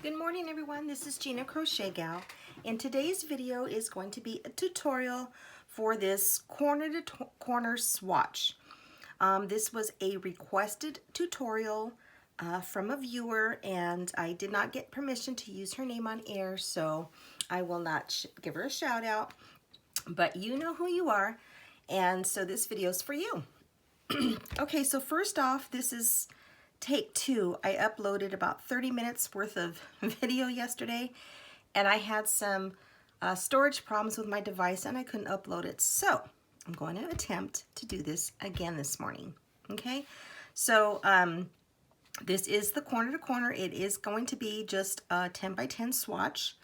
Good morning everyone, this is Gina Crochet Gal, and today's video is going to be a tutorial for this corner to corner swatch. This was a requested tutorial from a viewer, and I did not get permission to use her name on air, so I will not give her a shout out, but you know who you are, and so this video is for you. Okay, so first off, this is take two. I uploaded about 30 minutes worth of video yesterday, and I had some storage problems with my device and I couldn't upload it. So I'm going to attempt to do this again this morning. Okay, so this is the corner to corner. It is going to be just a 10 by 10 swatch,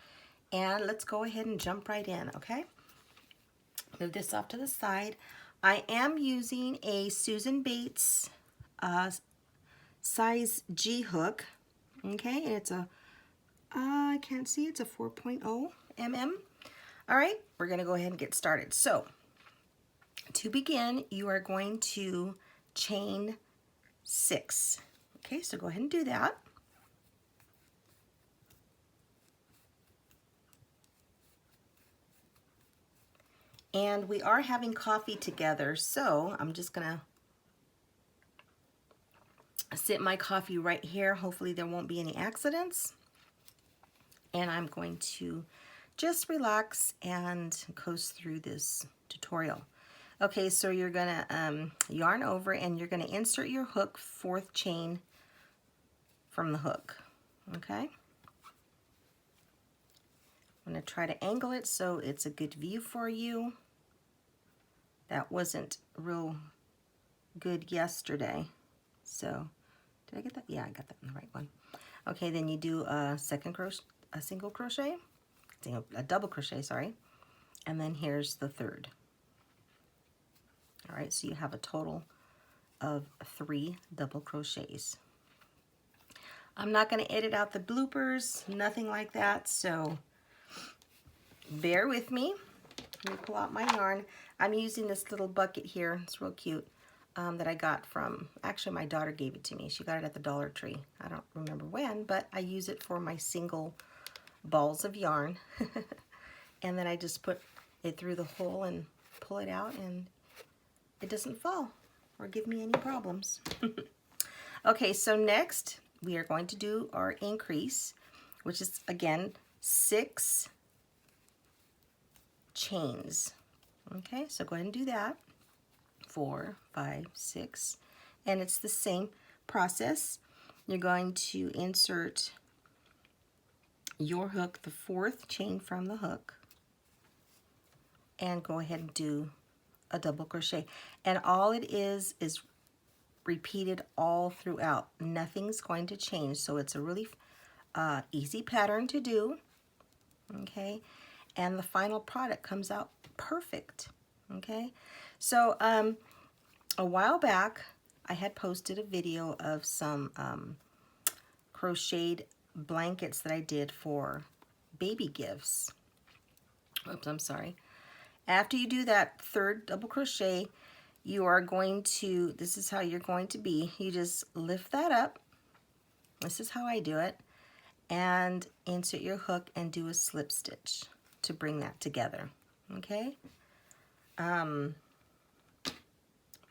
and let's go ahead and jump right in. Okay, move this off to the side. I am using a Susan Bates size G hook, okay, and it's a I can't see, it's a 4.0 mm. All right, we're gonna go ahead and get started. So to begin, you are going to chain 6. Okay, so go ahead and do that. And we are having coffee together, so I'm just gonna sit my coffee right here. Hopefully there won't be any accidents. And I'm going to just relax and coast through this tutorial. Okay, so you're gonna yarn over and you're gonna insert your hook 4th chain from the hook, okay? I'm gonna try to angle it so it's a good view for you. That wasn't real good yesterday, so did I get that? Yeah, I got that in the right one. Okay, then you do a single crochet, a double crochet, sorry, and then here's the 3rd. All right, so you have a total of 3 double crochets. I'm not going to edit out the bloopers, nothing like that, so bear with me. Let me pull out my yarn. I'm using this little bucket here, it's real cute, that I got from, actually my daughter gave it to me. She got it at the Dollar Tree. I don't remember when, but I use it for my single balls of yarn. And then I just put it through the hole and pull it out, and it doesn't fall or give me any problems. Okay, so next we are going to do our increase, which is again 6 chains. Okay, so go ahead and do that. 4, 5, 6, and it's the same process. You're going to insert your hook, the 4th chain from the hook, and go ahead and do a double crochet. And all it is repeated all throughout. Nothing's going to change, so it's a really easy pattern to do. Okay, and the final product comes out perfect. Okay, so a while back I had posted a video of some crocheted blankets that I did for baby gifts. Oops, I'm sorry. After you do that 3rd double crochet, you are going to, this is how you're going to be, you just lift that up. This is how I do it, and insert your hook and do a slip stitch to bring that together. Okay,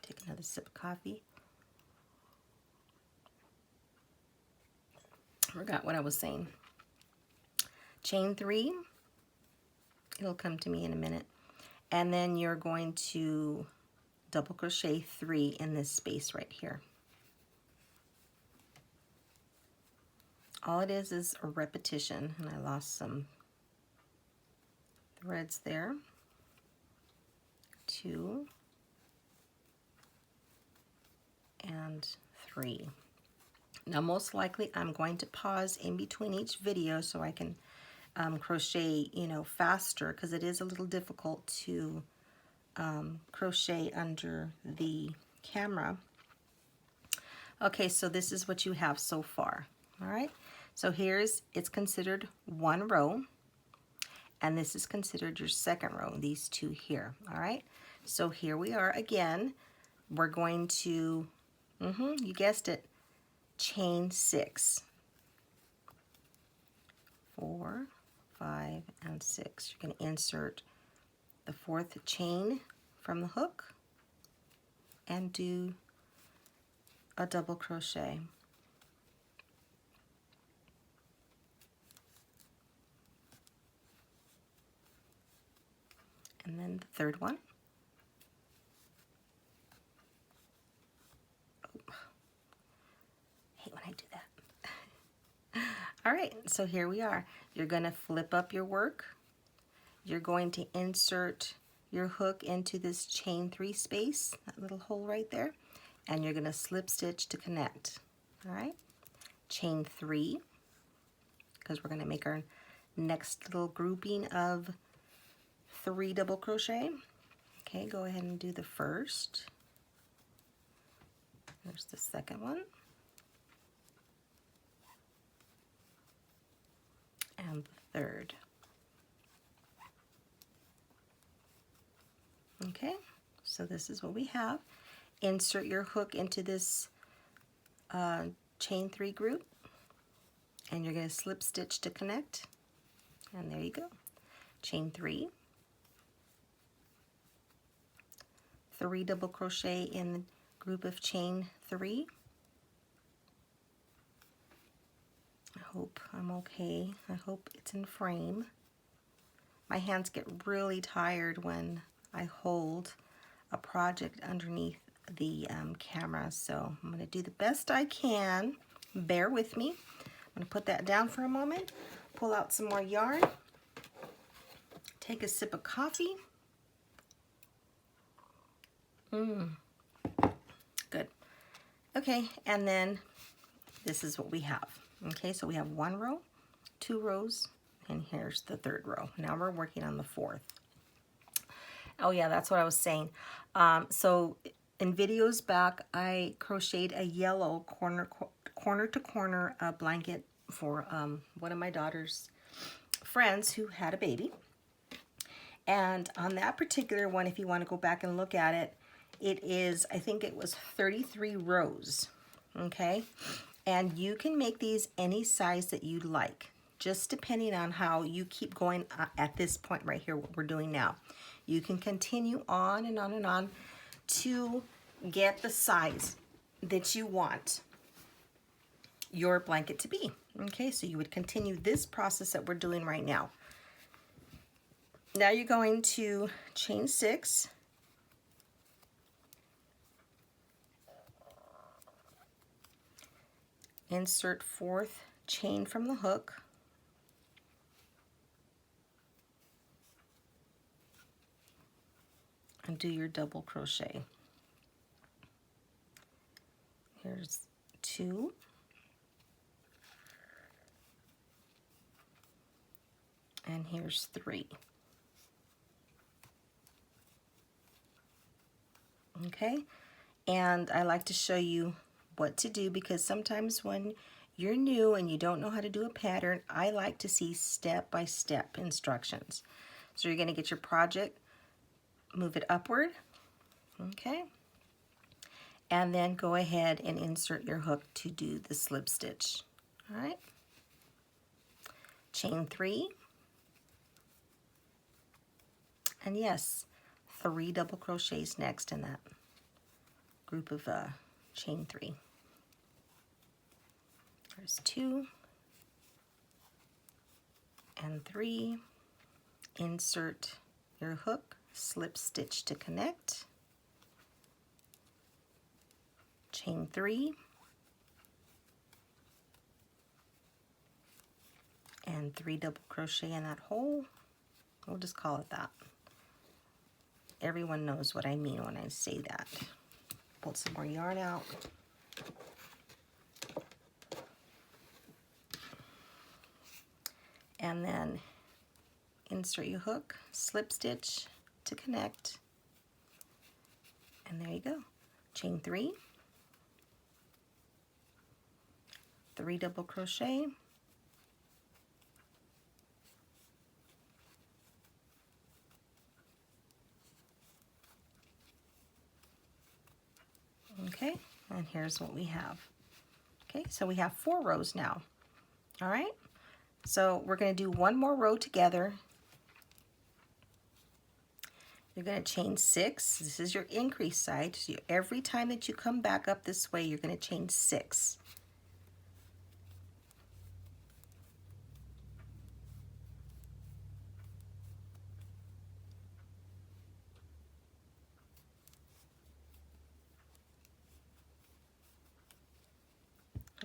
take another sip of coffee. Forgot what I was saying. Chain 3, it'll come to me in a minute, and then you're going to double crochet 3 in this space right here. All it is a repetition, and I lost some threads there. 2 and 3. Now most likely I'm going to pause in between each video so I can crochet, you know, faster, because it is a little difficult to crochet under the camera. Okay, so this is what you have so far. All right, so it's considered 1 row, and this is considered your 2nd row, these 2 here. All right, so here we are again. We're going to, you guessed it, chain 6. 4, 5, and 6. You're going to insert the 4th chain from the hook and do a double crochet. And then the 3rd one. Oh, hate when I do that. All right, so here we are. You're going to flip up your work. You're going to insert your hook into this chain 3 space, that little hole right there, and you're going to slip stitch to connect. All right, chain 3, because we're going to make our next little grouping of 3 double crochet. Okay, go ahead and do the 1st. There's the 2nd one. And the 3rd. Okay, so this is what we have. Insert your hook into this chain 3 group, and you're going to slip stitch to connect, and there you go. Chain 3, 3 double crochet in the group of chain 3. I hope I'm okay. I hope it's in frame. My hands get really tired when I hold a project underneath the camera, so I'm going to do the best I can. Bear with me. I'm going to put that down for a moment, pull out some more yarn, take a sip of coffee. Good. Okay, and then this is what we have. Okay, so we have 1 row, 2 rows, and here's the 3rd row. Now we're working on the 4th. Oh yeah, that's what I was saying. So in videos back, I crocheted a yellow corner to corner blanket for one of my daughter's friends who had a baby. And on that particular one, if you want to go back and look at it, it is, I think it was 33 rows, okay? And you can make these any size that you'd like, just depending on how you keep going at this point right here, what we're doing now. You can continue on and on and on to get the size that you want your blanket to be. Okay, so you would continue this process that we're doing right now. Now you're going to chain 6. Insert 4th chain from the hook. And do your double crochet. Here's 2. And here's 3. Okay, and I like to show you what to do, because sometimes when you're new and you don't know how to do a pattern, I like to see step-by-step instructions. So you're going to get your project, move it upward, okay, and then go ahead and insert your hook to do the slip stitch. All right, chain 3, and yes, 3 double crochets next in that group of chain 3. There's 2 and 3. Insert your hook, slip stitch to connect, chain 3, and 3 double crochet in that hole. We'll just call it that. Everyone knows what I mean when I say that. Pull some more yarn out. And then insert your hook, slip stitch to connect, and there you go. Chain 3, 3 double crochet, okay, and here's what we have. Okay, so we have 4 rows now. All right, So we're going to do one more row together. You're going to chain 6. This is your increase side. So every time that you come back up this way, you're going to chain 6.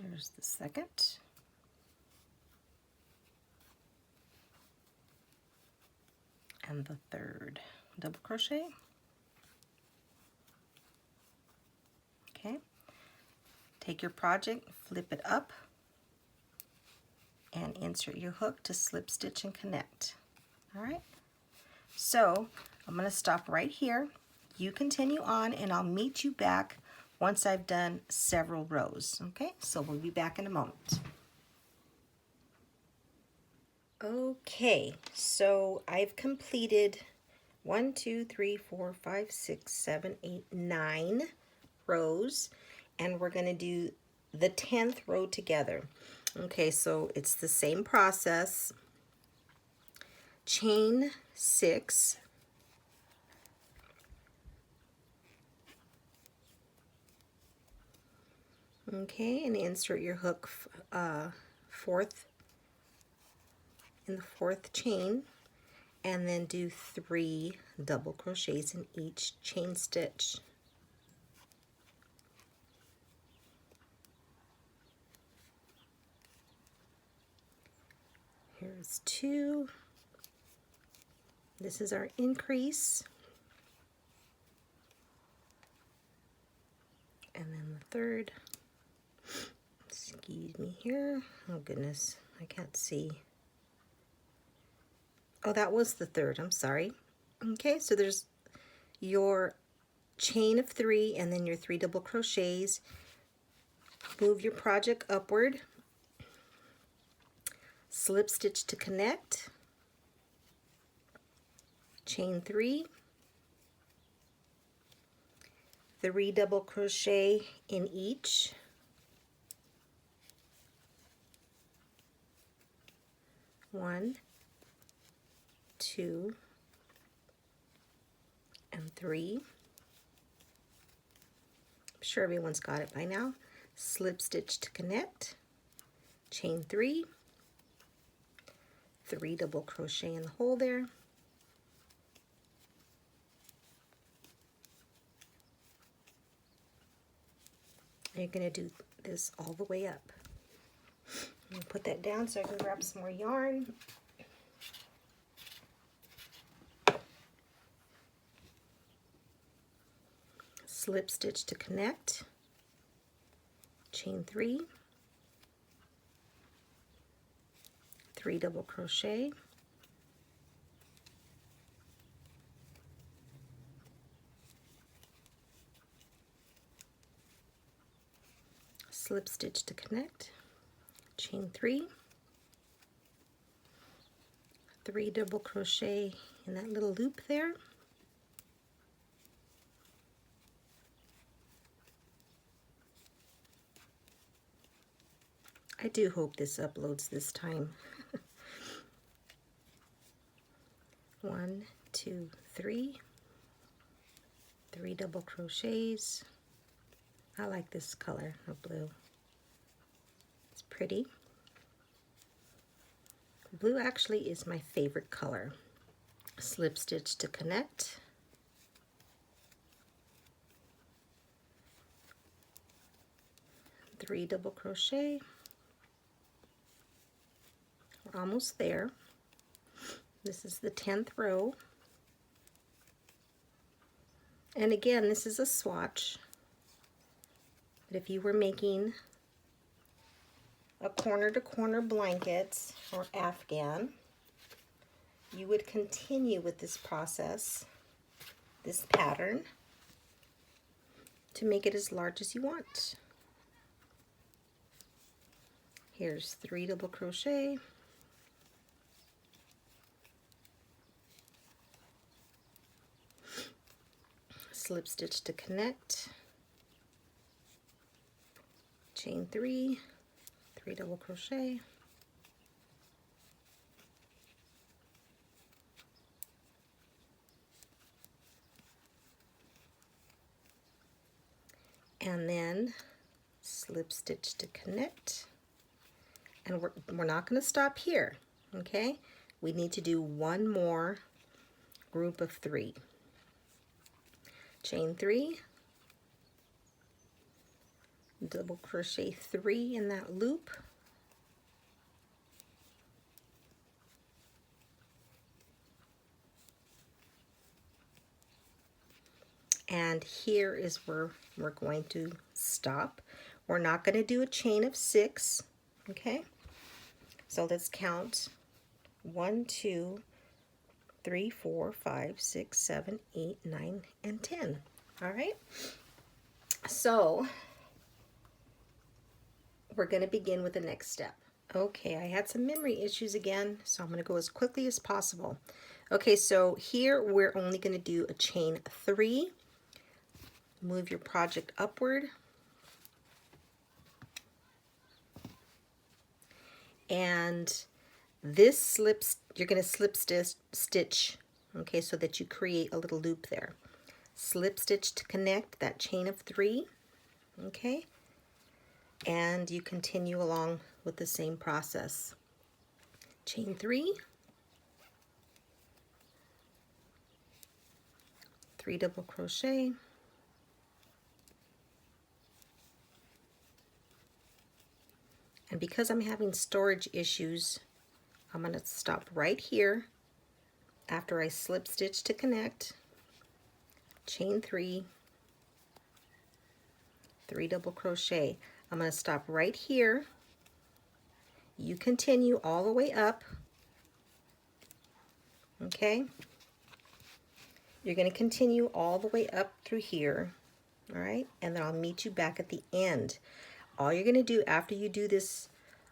There's the second. And the third. Double crochet. Okay. Take your project, flip it up, and insert your hook to slip stitch and connect. All right. So I'm going to stop right here. You continue on, and I'll meet you back once I've done several rows. Okay, so we'll be back in a moment. Okay, so I've completed 1, 2, 3, 4, 5, 6, 7, 8, 9 rows, and we're going to do the 10th row together. Okay, so it's the same process. Chain 6. Okay, and insert your hook in the 4th chain, and then do 3 double crochets in each chain stitch. Here's 2. This is our increase. And then the 3rd. Excuse me here. Oh goodness, I can't see. Oh, that was the 3rd, I'm sorry. Okay, so there's your chain of 3 and then your 3 double crochets. Move your project upward. Slip stitch to connect. Chain 3. 3 double crochet in each. One, 2, and 3. I'm sure everyone's got it by now. Slip stitch to connect, chain 3, 3 double crochet in the hole there, and you're going to do this all the way up. I'm going to put that down so I can grab some more yarn. Slip stitch to connect, chain 3, 3 double crochet, slip stitch to connect, chain 3, 3 double crochet in that little loop there, I do hope this uploads this time. 1, 2, 3, 3 double crochets. I like this color of blue. It's pretty. Blue actually is my favorite color. Slip stitch to connect. Three double crochet. We're almost there. This is the 10th row. And again, this is a swatch. But if you were making a corner-to-corner blanket or afghan, you would continue with this process, this pattern, to make it as large as you want. Here's 3 double crochet, slip stitch to connect, chain 3, 3 double crochet, and then slip stitch to connect. And we're not going to stop here, okay? We need to do one more group of 3. Chain 3, double crochet 3 in that loop, and here is where we're going to stop. We're not going to do a chain of 6, okay? So let's count 1, 2, 3, 4, 5, 6, 7, 8, 9, and 10. All right? So we're going to begin with the next step. Okay, I had some memory issues again, so I'm going to go as quickly as possible. Okay, so here we're only going to do a chain 3. Move your project upward. And this you're going to slip stitch, okay, so that you create a little loop there. Slip stitch to connect that chain of 3, okay, and you continue along with the same process. Chain 3, 3 double crochet, and because I'm having storage issues, I'm going to stop right here after I slip stitch to connect, chain 3, 3 double crochet. I'm going to stop right here. You continue all the way up, okay? You're going to continue all the way up through here, all right? And then I'll meet you back at the end. All you're going to do after you do this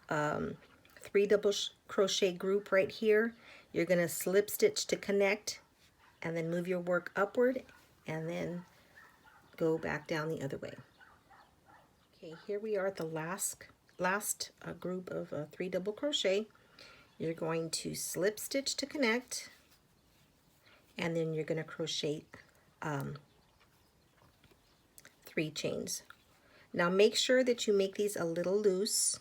3 double crochet group right here, you're going to slip stitch to connect and then move your work upward and then go back down the other way. Okay, here we are at the last group of 3 double crochet. You're going to slip stitch to connect, and then you're going to crochet 3 chains. Now make sure that you make these a little loose.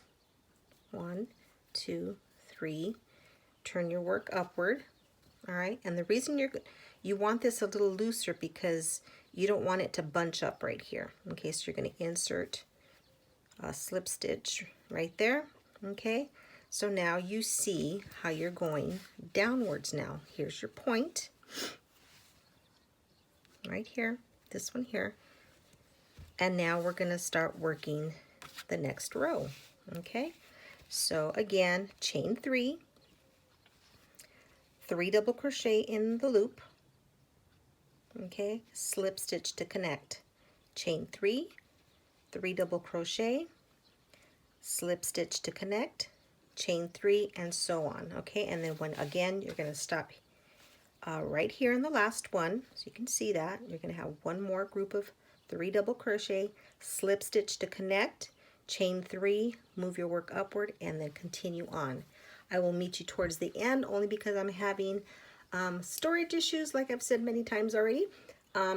1, 2, 3. Turn your work upward. All right, and the reason you want this a little looser because you don't want it to bunch up right here. Okay, so you're going to insert a slip stitch right there. Okay, so now you see how you're going downwards now. Here's your point right here, this one here, and now we're going to start working the next row. Okay, so again, chain 3, 3 double crochet in the loop, okay, slip stitch to connect, chain 3, 3 double crochet, slip stitch to connect, chain 3, and so on. Okay, and then when again you're going to stop right here in the last one, so you can see that you're going to have one more group of 3 double crochet, slip stitch to connect, chain 3, move your work upward, and then continue on. I will meet you towards the end only because I'm having storage issues, like I've said many times already.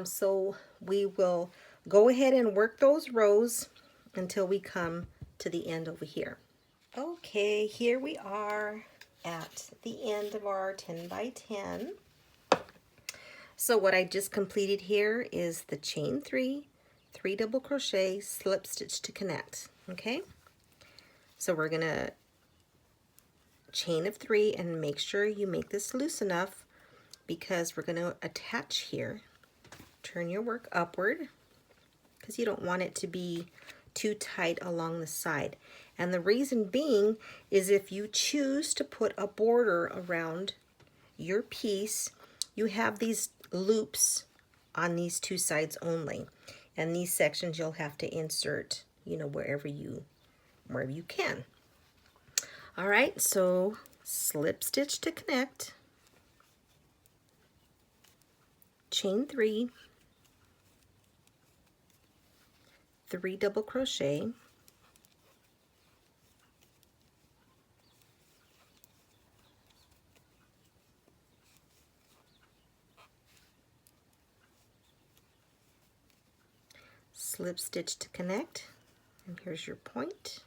So we will go ahead and work those rows until we come to the end over here. Okay, here we are at the end of our 10 by 10. So what I just completed here is the chain 3, 3 double crochet, slip stitch to connect. Okay, so we're gonna chain of 3 and make sure you make this loose enough because we're going to attach here. Turn your work upward because you don't want it to be too tight along the side. And the reason being is if you choose to put a border around your piece, you have these loops on these 2 sides only. And these sections you'll have to insert, you know, wherever you can. All right, so slip stitch to connect, chain 3, 3 double crochet, slip stitch to connect, and here's your point.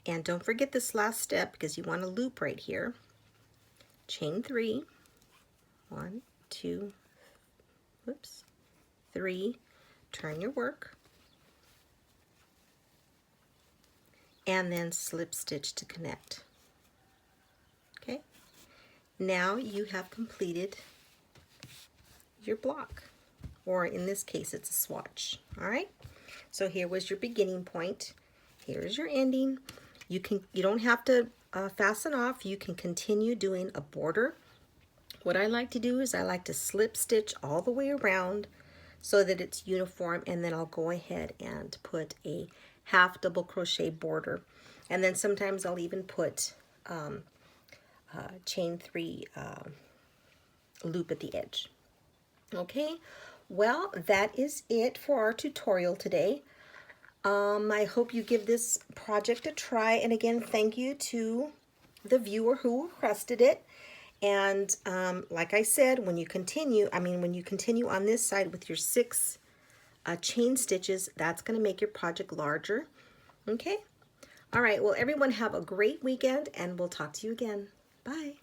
And don't forget this last step because you want to loop right here. Chain 3, 1, 2, whoops, 3, turn your work, and then slip stitch to connect. Okay, now you have completed your block, or in this case it's a swatch. All right, so here was your beginning point, here's your ending. You don't have to fasten off. You can continue doing a border. What I like to do is I like to slip stitch all the way around so that it's uniform, and then I'll go ahead and put a half double crochet border, and then sometimes I'll even put chain 3 loop at the edge. Okay, well, that is it for our tutorial today. I hope you give this project a try, and again, thank you to the viewer who requested it. And like I said, when you continue on this side with your 6 chain stitches, that's going to make your project larger. Okay, all right, well, everyone have a great weekend, and we'll talk to you again. Bye.